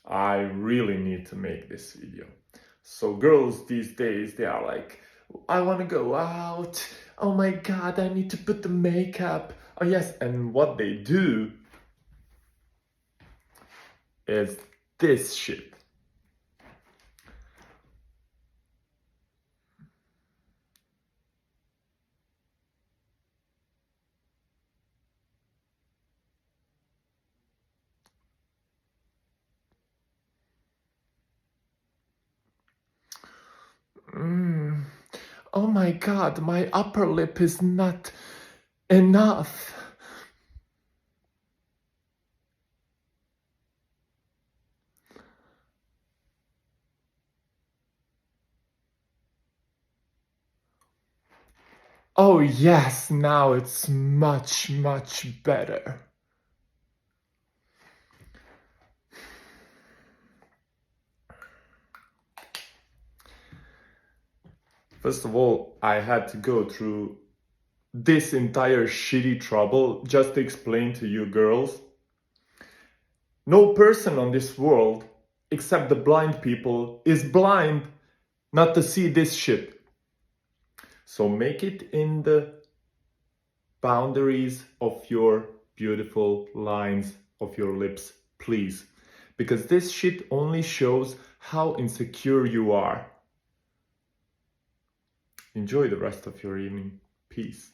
I really need to make this video. So girls these days, they are like, I want to go out. Oh my god, I need to put the makeup. Oh yes, and what they do is this shit. Oh my god, my upper lip is not enough. Oh yes, now it's much, much better. First of all, I had to go through this entire shitty trouble just to explain to you girls. No person on this world, except the blind people, is blind not to see this shit. So make it in the boundaries of your beautiful lines of your lips, please. Because this shit only shows how insecure you are. Enjoy the rest of your evening. Peace.